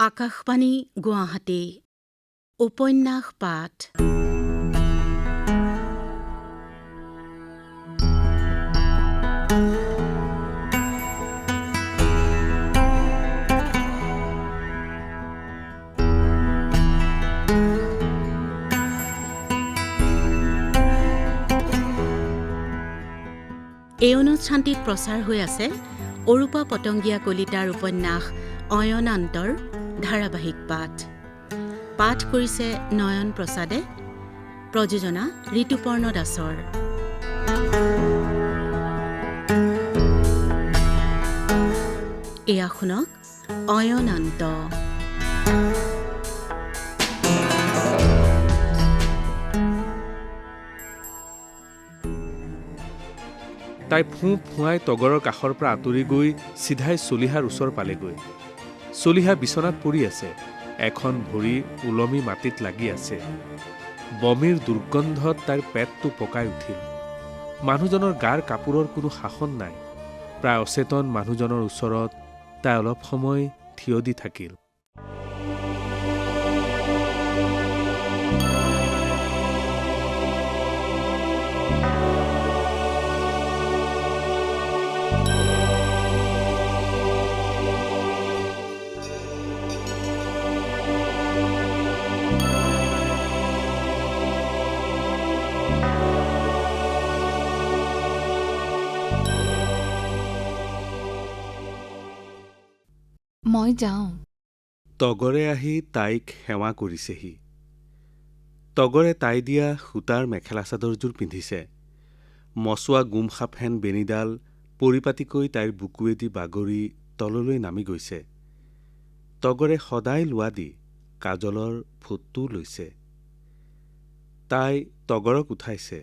আকাশবাণী গুৱাহাটী উপন্যাস পাঠ এই অনুষ্ঠানটিত প্ৰচাৰ হৈ আছে অৰূপা পতংগীয়া কলিতাৰ উপন্যাস অয়নান্তৰ ধাৰাবাহিক পাঠ। পাঠ কৰিছে নয়ন প্ৰসাদে, প্ৰযোজনা ঋতুপৰ্ণ দাসৰ। এয়া শুনক অয়নান্ত। তাই ফুৱাই তগৰৰ কাষৰ পৰা আঁতৰি গৈ চিধাই চলিহাৰ ওচৰ পালেগৈ। চলিহা বিচনাত পৰি আছে, এখন ভৰি ওলমি মাটিত লাগি আছে। বমিৰ দুৰ্গন্ধত তাইৰ পেটটো পকাই উঠিল। মানুহজনৰ গাৰ কাপোৰৰ কোনো শাসন নাই। প্ৰায় অচেতন মানুহজনৰ ওচৰত তাই অলপ সময় থিয় দি থাকিল। মই যাওঁ। তগৰে আহি তাইক সেৱা কৰিছেহি। তগৰে তাই দিয়া সূতাৰ মেখেলা চাদৰযোৰ পিন্ধিছে। মচুৱা গুমসাফেন বেনিডাল পৰিপাটিকৈ তাইৰ বুকুৱেদি বাগৰি তললৈ নামি গৈছে। তগৰে সদায় লোৱা দি কাজলৰ ফোঁটটোও লৈছে। তাই তগৰক উঠাইছে।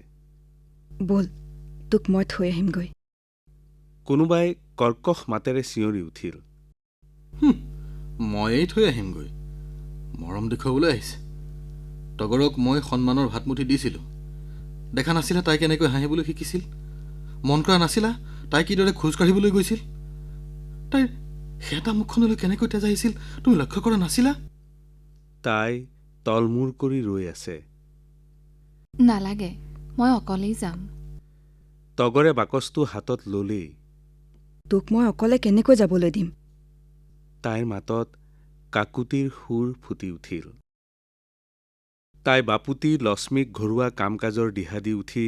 ব'ল, তোক মই থৈ আহিমগৈ। কোনোবাই কৰ্কশ মাতেৰে চিঞৰি উঠিল। ময়েই থৈ আহিমগৈ। মৰম দেখুৱাবলৈ আহিছে। তগৰক মই সন্মানৰ ভাতমুঠি দিছিলোঁ। দেখা নাছিলা তাই কেনেকৈ হাঁহিবলৈ শিকিছিল? মন কৰা নাছিলা তাই কিদৰে খোজ কাঢ়িবলৈ গৈছিল? তাইৰ সেটা মুখখনলৈ কেনেকৈ তেজ আহিছিল তুমি লক্ষ্য কৰা নাছিলা? তাই তলমূৰ কৰি ৰৈ আছে। নালাগে, মই অকলেই যাম। তগৰে বাকচটো হাতত ল'লেই। তোক মই অকলে কেনেকৈ যাবলৈ দিম? তাইৰ মাতত কাকুতিৰ সুৰ ফুটি উঠিল। তাই বাপুতি লক্ষ্মীক ঘৰুৱা কাম কাজৰ দিহা দি উঠি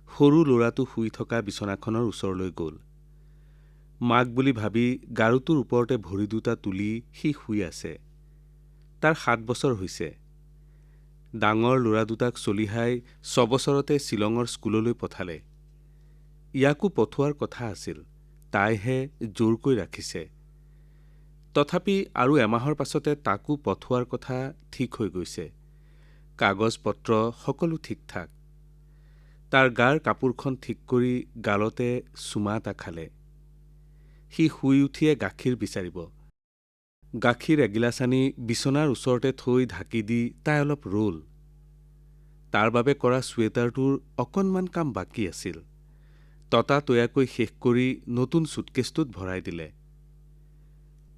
সৰু ল'ৰাটো শুই থকা বিচনাখনৰ ওচৰলৈ গ'ল। মাক বুলি ভাবি গাৰুটোৰ ওপৰতে ভৰি দুটা তুলি সি শুই আছে। তাৰ 7 বছৰ হৈছে। ডাঙৰ ল'ৰা দুটাক চলিহাই 6 বছৰতে শ্বিলঙৰ স্কুললৈ পঠালে। ইয়াকো পঠোৱাৰ কথা আছিল, তাইহে জোৰকৈ ৰাখিছে। তথাপি আৰু এমাহৰ পাছতে তাকো পঠোৱাৰ কথা ঠিক হৈ গৈছে। কাগজ পত্ৰ সকলো ঠিক ঠাক। তাৰ গাৰ কাপোৰখন ঠিক কৰি গালতে চুমা এটা খালে। সি শুই উঠিয়ে গাখীৰ বিচাৰিব। গাখীৰ এগিলাচ আনি বিচনাৰ ওচৰতে থৈ ঢাকি দি তাই অলপ ৰ'ল। তাৰ বাবে কৰা ছুৱেটাৰটোৰ অকণমান কাম বাকী আছিল। ততাতৈয়াকৈ শেষ কৰি নতুন ছুটকেছটোত ভৰাই দিলে।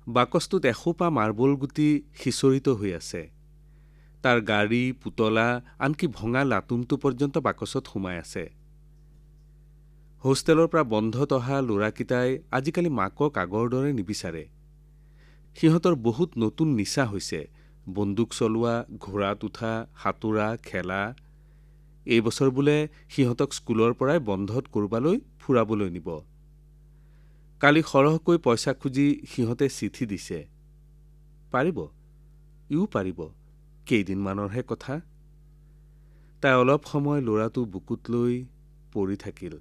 বাকচটোত এসোপা মাৰ্বল গুটি সিঁচৰিত হৈ আছে। তাৰ গাড়ী, পুতলা, আনকি ভঙা লাটুমটো পৰ্যন্ত বাকচত সোমাই আছে। হোষ্টেলৰ পৰা বন্ধত অহা ল'ৰাকেইটাই আজিকালি মাকক আগৰ দৰে নিবিচাৰে। সিহঁতৰ বহুত নতুন নিচা হৈছে, বন্দুক চলোৱা, ঘোঁৰাত উঠা, সাঁতোৰা, খেলা। এইবছৰ বোলে সিহঁতক স্কুলৰ পৰাই বন্ধত কৰবালৈ ফুৰাবলৈ নিব। কালি সৰহকৈ পইচা খুজি সিহঁতে চিঠি দিছে। পাৰিব, ইও পাৰিব, কেইদিনমানৰহে কথা। তাই অলপ সময় ল'ৰাটো বুকুত লৈ পৰি থাকিল।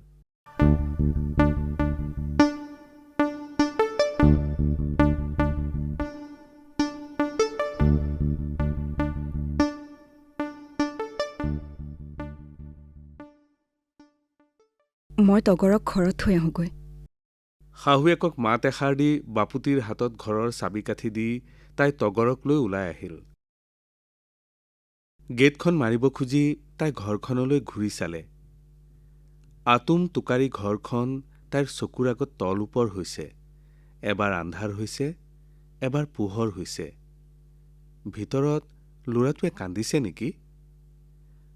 মই তগৰক ঘৰত থৈ আহোঁগৈ। শাহুৱেকক মাত এষাৰ দি বাপুতিৰ হাতত ঘৰৰ চাবিকাঠি দি তাই তগৰক লৈ ওলাই আহিল। গেটখন মাৰিব খুজি তাই ঘৰখনলৈ ঘূৰি চালে। আতুম টোকাৰি ঘৰখন তাইৰ চকুৰ আগত তল ওপৰ হৈছে। এবাৰ আন্ধাৰ হৈছে, এবাৰ পোহৰ হৈছে। ভিতৰত ল'ৰাটোৱে কান্দিছে নেকি?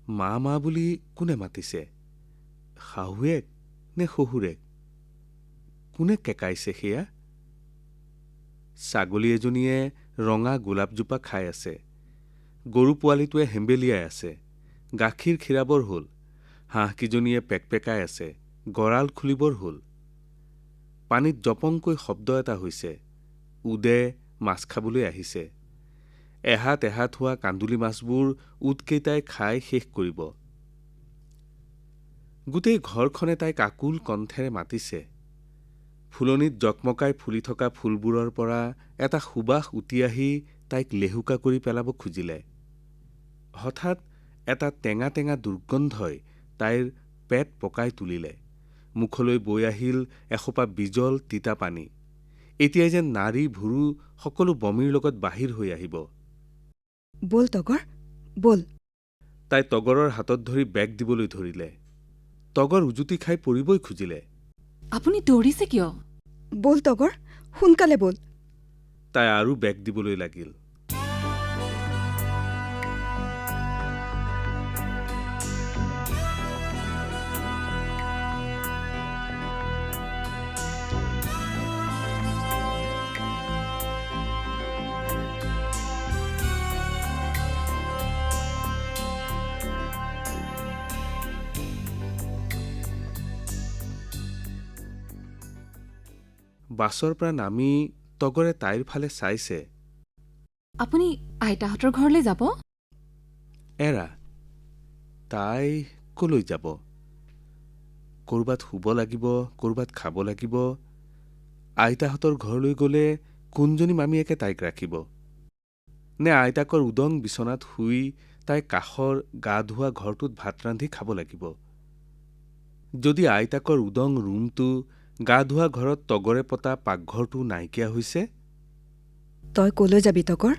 মা মা বুলি কোনে মাতিছে? শাহুৱেক নে শহুৰেক? কোনে কেকাইছে সেয়া? ছাগলী এজনীয়ে ৰঙা গোলাপজোপা খাই আছে। গৰু পোৱালিটোৱে হেম্বেলিয়াই আছে। গাখীৰ খীৰাবৰ হ'ল। হাঁহকেইজনীয়ে পেকপেকাই আছে। গঁৰাল খুলিবৰ হ'ল। পানীত জপংকৈ শব্দ এটা হৈছে। উদে মাছ খাবলৈ আহিছে। এহাত এহাত হোৱা কান্দুলি মাছবোৰ উদকেইটাই খাই শেষ কৰিব। গোটেই ঘৰখনে তাইক আকুল কণ্ঠেৰে মাতিছে। ফুলনিত জকমকাই ফুলি থকা ফুলবোৰৰ পৰা এটা সুবাস উটি আহি তাইক লেহুকা কৰি পেলাব খুজিলে। হঠাৎ এটা টেঙা টেঙা দুৰ্গন্ধই তাইৰ পেট পকাই তুলিলে। মুখলৈ বৈ আহিল এসোপা বিজল তিতা পানী। এতিয়াই যেন নাড়ী ভুৰু সকলো বমিৰ লগত বাহিৰ হৈ আহিব। ব'ল তগৰ, ব'ল। তাই তগৰৰ হাতত ধৰি বেগ দিবলৈ ধৰিলে। তগৰ উজুতি খাই পৰিবই খুজিলে। আপুনি দৌৰিছে কিয়? ব'ল তগৰ, সোনকালে ব'ল। তাই আৰু বেগ দিবলৈ লাগিল। বাছৰ পৰা নামি তগৰে তাইৰ ফালে চাইছে। আপুনি আইতাহঁতৰ ঘৰলৈ যাব? এৰা, তাই কলৈ যাব? ক'ৰবাত শুব লাগিব, ক'ৰবাত খাব লাগিব। আইতাহঁতৰ ঘৰলৈ গ'লে কোনজনী মামীয়েকে তাইক ৰাখিব? নে আইতাকৰ উদং বিচনাত শুই তাই কাষৰ গা ধোৱা ঘৰটোত ভাত ৰান্ধি খাব লাগিব? যদি আইতাকৰ উদং ৰুমটো, গা ধোৱা ঘৰত তগৰে পতা পাকঘৰটো নাইকিয়া হৈছে? তই কলৈ যাবি তগৰ?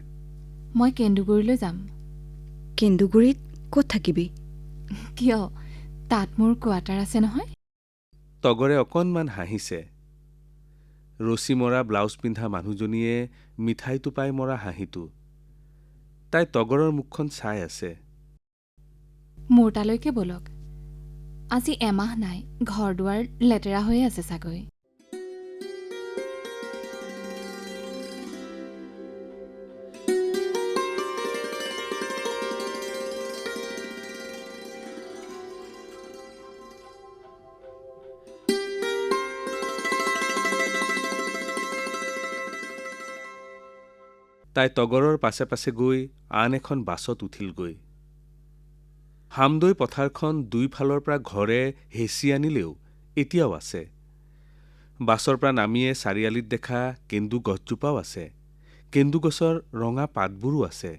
মই কেন্দুগুৰিলৈ যাম। কেন্দুগুৰিত ক'ত থাকিবি? কিয়? তাত মোৰ কোৱাৰ্টাৰ আছে নহয়। তগৰে অকণমান হাঁহিছে। ৰছী মৰা ব্লাউজ পিন্ধা মানুহজনীয়ে মিঠাই টোপাই মৰা হাঁহিটো। তাই তগৰৰ মুখখন চাই আছে। মোৰ তালৈকে ব'লক। আজি এমাহ নাই, ঘৰ দুৱাৰ লেতেৰা হৈয়ে আছে চাগৈ। তাই তগৰৰ পাছে পাছে গৈ আন এখন বাছত উঠিলগৈ। হামদৈ পথাৰখন দুইফালৰ পৰা ঘৰে হেঁচি আনিলেও এতিয়াও আছে। বাছৰ পৰা নামিয়ে চাৰিআলিত দেখা কেন্দু গছজোপাও আছে। কেন্দু গছৰ ৰঙা পাতবোৰো আছে।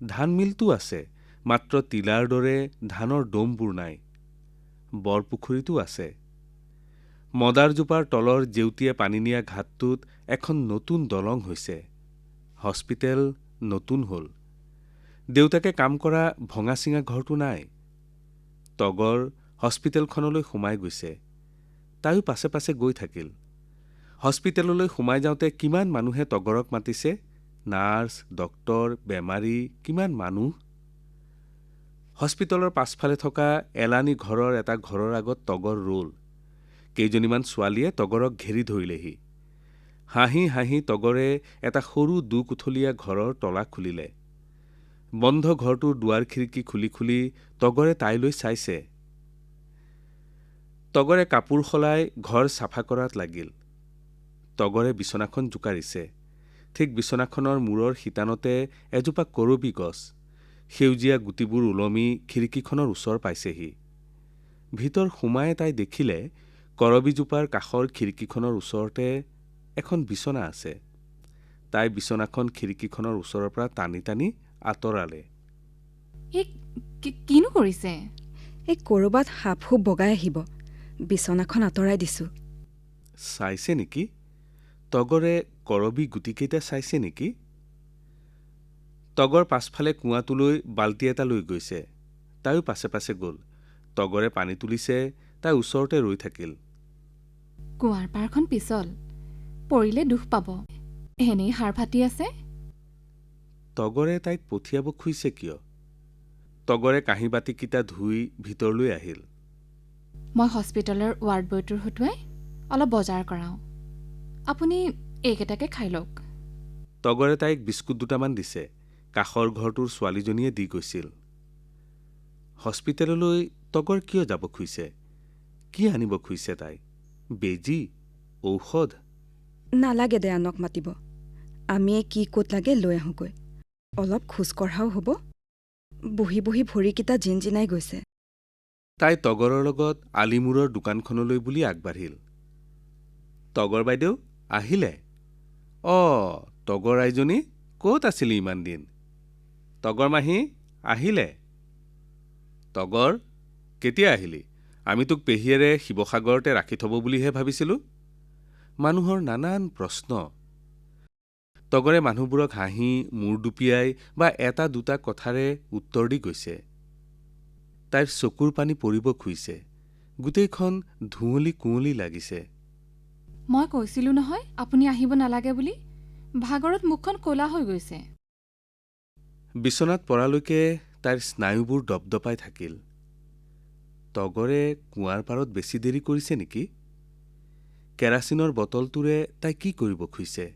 ধান মিলটো আছে, মাত্ৰ তিলাৰ দৰে ধানৰ দমবোৰ নাই। বৰপুখুৰীটো আছে। মদাৰজোপাৰ তলৰ জেউতীয়ে পানী নিয়া ঘাটটোত এখন নতুন দলং হৈছে। হস্পিটেল নতুন হ'ল। দেউতাকে কাম কৰা ভঙা চিঙা ঘৰটো নাই। তগৰ হস্পিটেলখনলৈ সোমাই গৈছে। তাইও পাছে পাছে গৈ থাকিল। হস্পিটেললৈ সোমাই যাওঁতে কিমান মানুহে তগৰক মাতিছে। নাৰ্ছ, ডক্তৰ, বেমাৰী, কিমান মানুহ। হস্পিটেলৰ পাছফালে থকা এলানি ঘৰৰ এটা ঘৰৰ আগত তগৰ ৰ'ল। কেইজনীমান ছোৱালীয়ে তগৰক ঘেৰি ধৰিলেহি। হাঁহি হাঁহি তগৰে এটা সৰু দুকুঠলীয়া ঘৰৰ তলা খুলিলে। বন্ধ ঘৰটোৰ দুৱাৰ খিৰিকী খুলি খুলি তগৰে তাইলৈ চাইছে। তগৰে কাপোৰ সলাই ঘৰ চাফা কৰাত লাগিল। তগৰে বিচনাখন জোকাৰিছে। ঠিক বিচনাখনৰ মূৰৰ শিতানতে এজোপা কৰবী গছ। সেউজীয়া গুটিবোৰ ওলমি খিৰিকীখনৰ ওচৰ পাইছেহি। ভিতৰ সোমাই তাই দেখিলে কৰবীজোপাৰ কাষৰ খিৰিকীখনৰ ওচৰতে এখন বিচনা আছে। তাই বিচনাখন খিৰিকীখনৰ ওচৰৰ পৰা টানি টানি আঁতৰালে। কিনো কৰিছে? এই ক'ৰবাত সাপ সুপ বগাই আহিব। বিচনাখন আঁতৰাই দিছোঁ। চাইছে নেকি? তগৰে কৰবী গুটিকেইটা চাইছে নেকি? তগৰ পাছফালে কুঁৱাটোলৈ বাল্টি এটা লৈ গৈছে। তাইও পাছে পাছে গ'ল। তগৰে পানী তুলিছে। তাই ওচৰতে ৰৈ থাকিল। কুঁৱাৰ পাৰখন পিছল, পৰিলে দুখ পাব। এনেই সাৰ ফাটি আছে। তগৰে তাইক পঠিয়াব খুজিছে কিয়? তগৰে কাঁহী বাতিকেইটা ধুই ভিতৰলৈ আহিল। মই হস্পিটেলৰ ৱাৰ্ড বয়টোৰ হতুৱাই অলপ বজাৰ কৰাওঁ। আপুনি এইকেইটাকে খাই লওক। তগৰে তাইক বিস্কুট দুটামান দিছে। কাষৰ ঘৰটোৰ ছোৱালীজনীয়ে দি গৈছিল। হস্পিটেললৈ তগৰ কিয় যাব খুজিছে? কি আনিব খুজিছে তাই? বেজী? ঔষধ? নালাগে দে আনক মাতিব। আমিয়ে কি ক'ত লাগে লৈ আহোঁগৈ। অলপ খোজকঢ়াও হ'ব। বহি বহি ভৰিকেইটা জিনজিনাই গৈছে। তাই তগৰৰ লগত আলিমূৰৰ দোকানখনলৈ বুলি আগবাঢ়িল। তগৰ বাইদেউ আহিলে? তগৰ আইজনী ক'ত আছিলি ইমান দিন? তগৰ মাহী আহিলে? তগৰ কেতিয়া আহিলি? আমি তোক পেহীয়েৰে শিৱসাগৰতে ৰাখি থ'ব বুলিহে ভাবিছিলোঁ। মানুহৰ নানান প্ৰশ্ন। তগৰে মানুহবোৰক হাঁহি মূৰ দুপিয়াই বা এটা দুটা কথাৰে উত্তৰ দি গৈছে। তাইৰ চকুৰ পানী পৰিব খুজিছে। গোটেইখন ধুঁৱলি কুঁৱলী লাগিছে। মই কৈছিলোঁ নহয় আপুনি আহিব নালাগে বুলি। ভাগৰত মুখখন ক'লা হৈ গৈছে। বিচনাত পৰালৈকে তাইৰ স্নায়ুবোৰ দপদপাই থাকিল। তগৰে কুঁৱাৰ পাৰত বেছি দেৰি কৰিছে নেকি? কেৰাচিনৰ বটলটোৰে তাই কি কৰিব খুজিছে?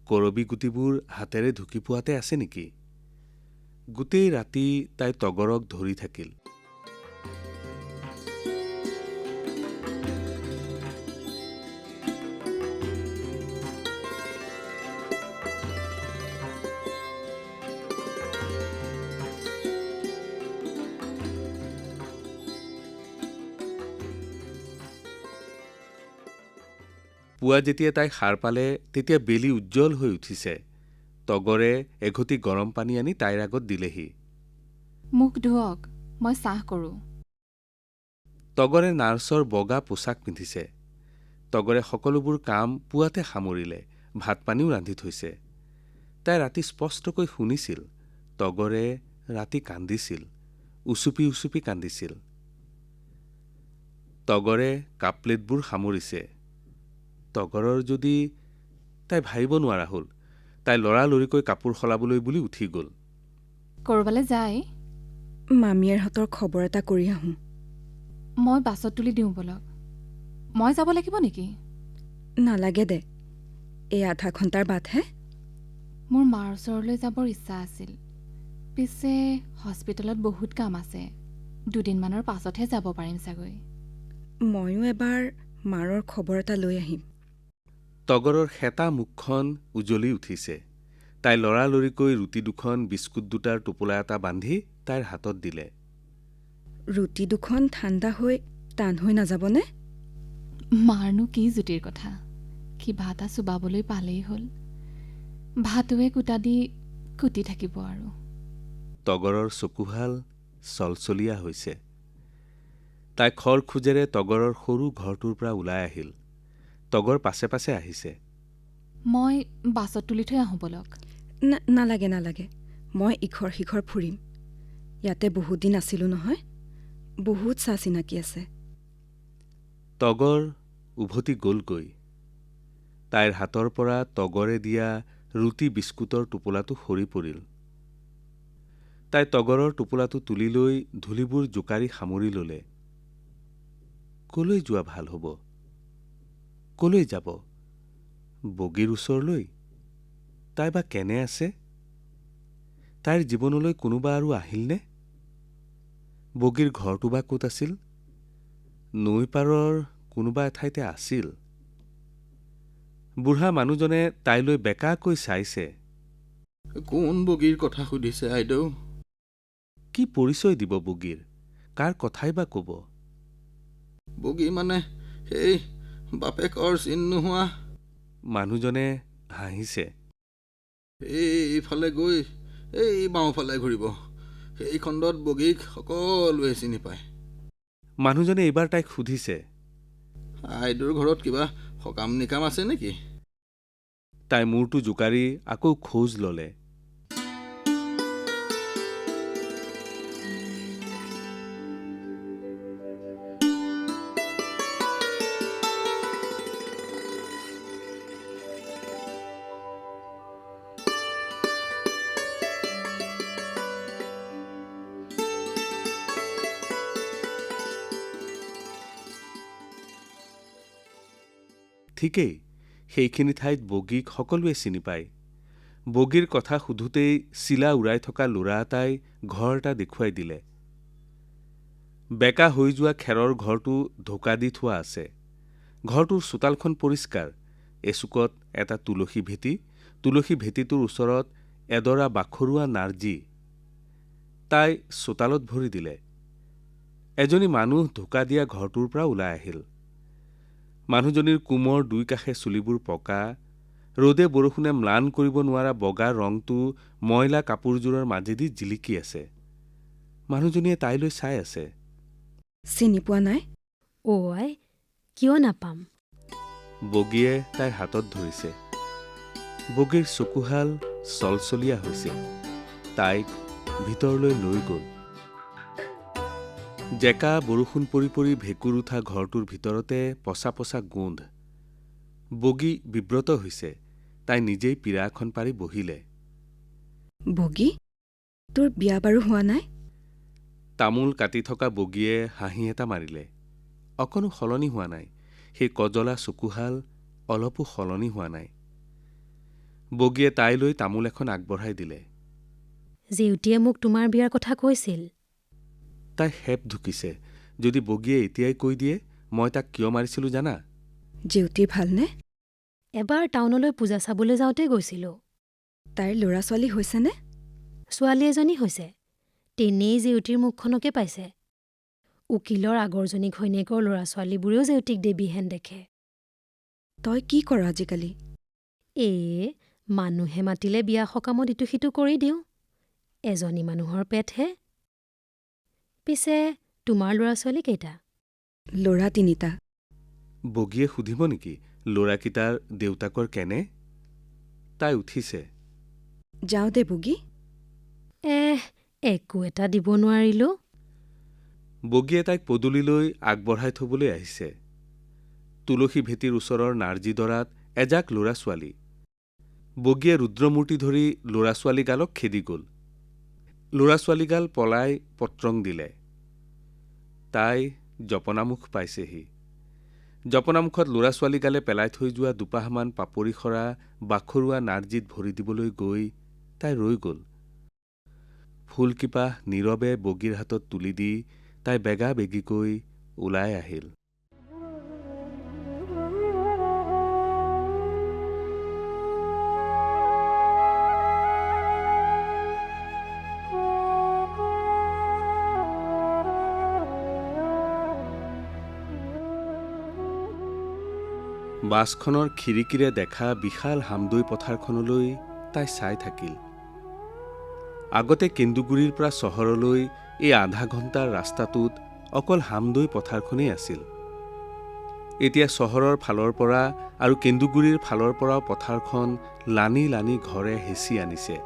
কৰবী গুটিবোৰ হাতেৰে ঢুকি পোৱাতে আছে নেকি? গোটেই ৰাতি তাই তগৰক ধৰি থাকিল। পুৱা যেতিয়া তাই সাৰ পালে তেতিয়া বেলি উজ্জ্বল হৈ উঠিছে। তগৰে এঘটি গৰম পানী আনি তাইৰ আগত দিলেহি। মুখ ধুৱক, মই চাহ কৰোঁ। তগৰে নাৰ্ছৰ বগা পোছাক পিন্ধিছে। তগৰে সকলোবোৰ কাম পুৱাতে সামৰিলে। ভাত পানীও ৰান্ধি থৈছে। তাই ৰাতি স্পষ্টকৈ শুনিছিল। তগৰে ৰাতি কান্দিছিল। উচুপি উচুপি কান্দিছিল। তগৰে কাপ প্লেটবোৰ সামৰিছে। তগৰৰ যদি তাই ভাবিব নোৱাৰা হ'ল। তাই লৰালৰিকৈ কাপোৰ সলাবলৈ বুলি উঠি গ'ল। ক'ৰবালৈ যায়? মামীয়েৰহঁতৰ খবৰ এটা কৰি আহোঁ। মই বাছত তুলি দিওঁ বলক। মই যাব লাগিব নেকি? নালাগে দে। এই আধা ঘণ্টাৰ বাটহে। মোৰ মাৰ ওচৰলৈ যাবৰ ইচ্ছা আছিল। পিছে হস্পিটেলত বহুত কাম আছে। দুদিনমানৰ পাছতহে যাব পাৰিম চাগৈ। ময়ো এবাৰ মাৰৰ খবৰ এটা লৈ আহিম। তগৰৰ শেঁতা মুখখন উজলি উঠিছে। তাই লৰালৰিকৈ ৰুটি দুখন বিস্কুট দুটাৰ টোপোলা এটা বান্ধি তাইৰ হাতত দিলে। ৰুটি দুখন ঠাণ্ডা হৈ টান হৈ নাযাবনে? মাৰনো কি জুতিৰ কথা। কিবা এটা চুবাবলৈ পালেই হ'ল। ভাতোৱে কুটা দি কুটি থাকিব আৰু। তগৰৰ চকুহাল চলচলীয়া হৈছে। তাই খৰ খোজেৰে তগৰৰ সৰু ঘৰটোৰ পৰা ওলাই আহিল। তগৰ পাছে পাছে আহিছে। মই বাছত তুলি থৈ আহোঁ বলক। নালাগে নালাগে। মই ইঘৰ সিঘৰ ফুৰিম। ইয়াতে বহুত দিন আছিলোঁ নহয়। বহুত চা চিনাকি আছে। তগৰ উভতি গ'লগৈ। তাইৰ হাতৰ পৰা তগৰে দিয়া ৰুটি বিস্কুটৰ টোপোলাটো সৰি পৰিল। তাই তগৰৰ টোপোলাটো তুলি লৈ ধূলিবোৰ জোকাৰি সামৰি ল'লে। কলৈ যোৱা ভাল হ'ব? কলৈ যাব? বগীৰ ওচৰলৈ? তাই বা কেনে আছে? তাইৰ জীৱনলৈ কোনোবা আৰু আহিলনে? বগীৰ ঘৰটো বা ক'ত আছিল? নৈ পাৰৰ কোনোবা এঠাইতে আছিল। বুঢ়া মানুহজনে তাইলৈ বেকাকৈ চাইছে। কোন বগীৰ কথা সুধিছে আইদেউ? কি পৰিচয় দিব বগীৰ? কাৰ কথাই বা ক'ব? বগী মানে সেই বাপেকৰ চিন নোহোৱা। মানুহজনে হাঁহিছে। এইফালে গৈ এই বাওঁফালে ঘূৰিব। সেই খণ্ডত বগীক সকলোৱে চিনি পায়। মানুহজনে এইবাৰ তাইক সুধিছে। আইদেউৰ ঘৰত কিবা সকাম নিকাম আছে নেকি? তাই মূৰটো জোকাৰি আকৌ খোজ ল'লে। ঠিকেই সেইখিনি ঠাইত বগীক সকলোৱে চিনি পায়। বগীৰ কথা সোধোতেই চিলা উৰাই থকা ল'ৰা এটাই ঘৰ এটা দেখুৱাই দিলে। বেকা হৈ যোৱা খেৰৰ ঘৰটো ঢোকা দি থোৱা আছে। ঘৰটোৰ চোতালখন পৰিষ্কাৰ। এচুকত এটা তুলসী ভেটি, তুলসী ভেটিটোৰ ওচৰত এডৰা বাখৰুৱা নাৰ্জী। তাই চোতালত ভৰি দিলে। এজনী মানুহ ঢোকা দিয়া ঘৰটোৰ পৰা ওলাই আহিল। মানুহজনীৰ কোমৰ দুই কাষে চুলিবোৰ পকা, ৰ'দে বৰষুণে ম্লান কৰিব নোৱাৰা বগা ৰংটো ময়লা কাপোৰযোৰৰ মাজেদি জিলিকি আছে। মানুহজনীয়ে তাইলৈ চাই আছে। চিনি পোৱা নাই? আই, কিয় নাপাম? বগীয়ে তাইৰ হাতত ধৰিছে। বগীৰ চকুহাল চলচলীয়া হৈছে। তাইক ভিতৰলৈ লৈ গ'ল। জেকা বৰষুণ পৰি পৰি ভেঁকুৰ উঠা ঘৰটোৰ ভিতৰতে পচা পচা গোন্ধ। বগী বিব্ৰত হৈছে। তাই নিজেই পীৰা এখন পাৰি বহিলে। বগী, তোৰ বিয়া বাৰু হোৱা নাই? তামোল কাটি থকা বগীয়ে হাঁহি এটা মাৰিলে। অকণো সলনি হোৱা নাই। সেই কজলা চকুহাল অলপো সলনি হোৱা নাই। বগীয়ে তাইলৈ তামোল এখন আগবঢ়াই দিলে। জেউতীয়ে মোক তোমাৰ বিয়াৰ কথা কৈছিল। তাই হেপ ঢুকিছে। যদি বগীয়ে এতিয়াই কৈ দিয়ে মই তাক কিয় মাৰিছিলোঁ জানা? জেউতীৰ ভালনে? এবাৰ টাউনলৈ পূজা চাবলৈ যাওঁতে গৈছিলোঁ। তাইৰ ল'ৰা ছোৱালী হৈছেনে? ছোৱালী এজনী হৈছে। তেনেই জেউতীৰ মুখখনকে পাইছে। উকিলৰ আগৰজনী ঘৈণীয়েকৰ ল'ৰা ছোৱালীবোৰেও জেউতীক দেৱীহেন দেখে। তই কি কৰ আজিকালি? মানুহে মাতিলে বিয়া সকামত ইটো সিটো কৰি দিওঁ। এজনী মানুহৰ পেটহে। পিছে তোমাৰ ল'ৰা ছোৱালী কেইটা? ল'ৰা 3টা। বগীয়ে সুধিব নেকি ল'ৰাকেইটাৰ দেউতাকৰ কেনে? তাই উঠিছে। যাওঁ দে বগী। একো এটা দিব নোৱাৰিলোঁ। বগীয়ে তাইক পদূলিলৈ আগবঢ়াই থবলৈ আহিছে। তুলসী ভেটিৰ ওচৰৰ নাৰ্জীডৰাত এজাক ল'ৰা ছোৱালী। বগীয়ে ৰুদ্ৰমূৰ্তি ধৰি ল'ৰা ছোৱালীগালক খেদি গ'ল। ল'ৰা ছোৱালীগাল পলাই পত্ৰং দিলে। তাই জপনামুখ পাইছেহি। জপনামুখত ল'ৰা ছোৱালীগালে পেলাই থৈ যোৱা দুপাহমান পাপৰি সৰা বাখৰুৱা নাৰ্জীত ভৰি দিবলৈ গৈ তাই ৰৈ গ'ল। ফুলকিপাহ নীৰৱে বগীৰ হাতত তুলি দি তাই বেগা বেগিকৈ ওলাই আহিল। বাছখনৰ খিৰিকীৰে দেখা বিশাল হামদৈ পথাৰখনলৈ তাই চাই থাকিল। আগতে কেন্দুগুৰিৰ পৰা চহৰলৈ এই আধা ঘণ্টাৰ ৰাস্তাটোত অকল হামদৈ পথাৰখনেই আছিল। এতিয়া চহৰৰ ফালৰ পৰা আৰু কেন্দুগুৰিৰ ফালৰ পৰাও পথাৰখন লানি লানি ঘৰে হেঁচি আনিছে।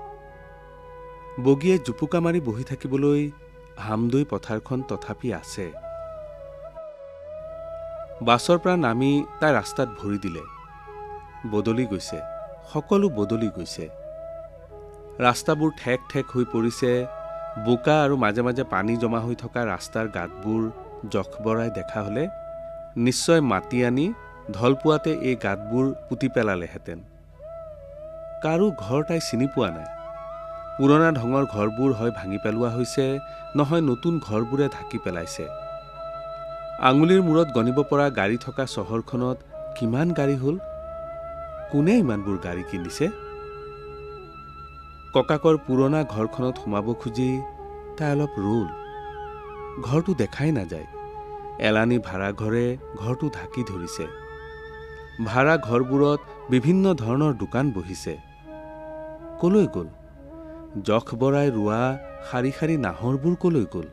বগীয়ে জুপুকা মাৰি বহি থাকিবলৈ হামদৈ পথাৰখন তথাপি আছে। বাছৰ পৰা নামি তাই ৰাস্তাত ভৰি দিলে। বদলি গৈছে, সকলো বদলি গৈছে। ৰাস্তাবোৰ ঠেক ঠেক হৈ পৰিছে। বোকা আৰু মাজে মাজে পানী জমা হৈ থকা ৰাস্তাৰ গাঁতবোৰ জখবৰাই দেখা হলে নিশ্চয় মাতি আনি ঢলপুৱাতে এই গাঁতবোৰ পুতি পেলালেহেঁতেন। কাৰো ঘৰ তাই চিনি পোৱা নাই। পুৰণা ঢঙৰ ঘৰবোৰ হয় ভাঙি পেলোৱা হৈছে, নহয় নতুন ঘৰবোৰে ঢাকি পেলাইছে। আঙুলিৰ মূৰত গণিব পৰা গাড়ী থকা চহৰখনত কিমান গাড়ী হ'ল? কোনে ইমানবোৰ গাড়ী কিনিছে? ককাকৰ পুৰণা ঘৰখনত সোমাব খুজি তাই অলপ ৰ'ল। ঘৰটো দেখাই নাযায়। এলানি ভাড়াঘৰে ঘৰটো ঢাকি ধৰিছে। ভাড়া ঘৰবোৰত বিভিন্ন ধৰণৰ দোকান বহিছে। কলৈ গ'ল? জখবৰাই ৰোৱা শাৰী শাৰী নাহৰবোৰ কলৈ গ'ল?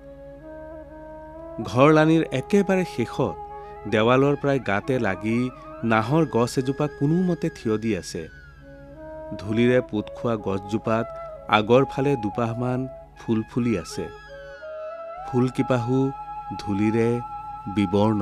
ঘৰলানিৰ একেবাৰে শেষত দেৱালৰ প্ৰায় গাতে লাগি নাহৰ গছ এজোপা কোনোমতে থিয় দি আছে। ধূলিৰে পোত খোৱা গছজোপাত আগৰ ফালে দুপাহমান ফুল ফুলি আছে। ফুলকিপাহো ধূলিৰে বিবৰ্ণ।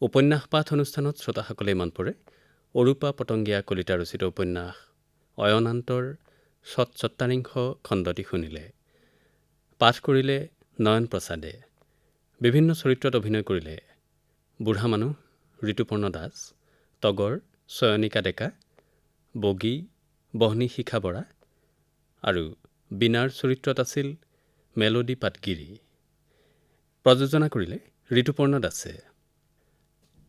উপন্যাস পাঠ অনুষ্ঠানত শ্ৰোতাসকলে মন পৰে অৰূপা পতংগীয়া কলিতা ৰচিত উপন্যাস অয়নান্তৰ ৭৭ খণ্ডটি শুনিলে। পাঠ কৰিলে নয়ন প্ৰসাদে। বিভিন্ন চৰিত্ৰত অভিনয় কৰিলে বুঢ়া মানুহ ঋতুপৰ্ণ দাস, তগৰ চয়নিকা ডেকা, বগী বহ্নী শিখা বৰা আৰু বীণাৰ চৰিত্ৰত আছিল মেলোডী পাটগিৰি। প্ৰযোজনা কৰিলে ঋতুপৰ্ণ দাসে।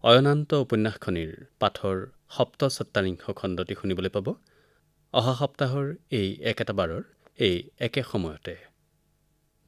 অয়নান্ত উপন্যাসখনিৰ পাঠৰ ৭৭ খণ্ডটি শুনিবলৈ পাব অহা সপ্তাহৰ এই একেটা বাৰৰ এই একে সময়তে।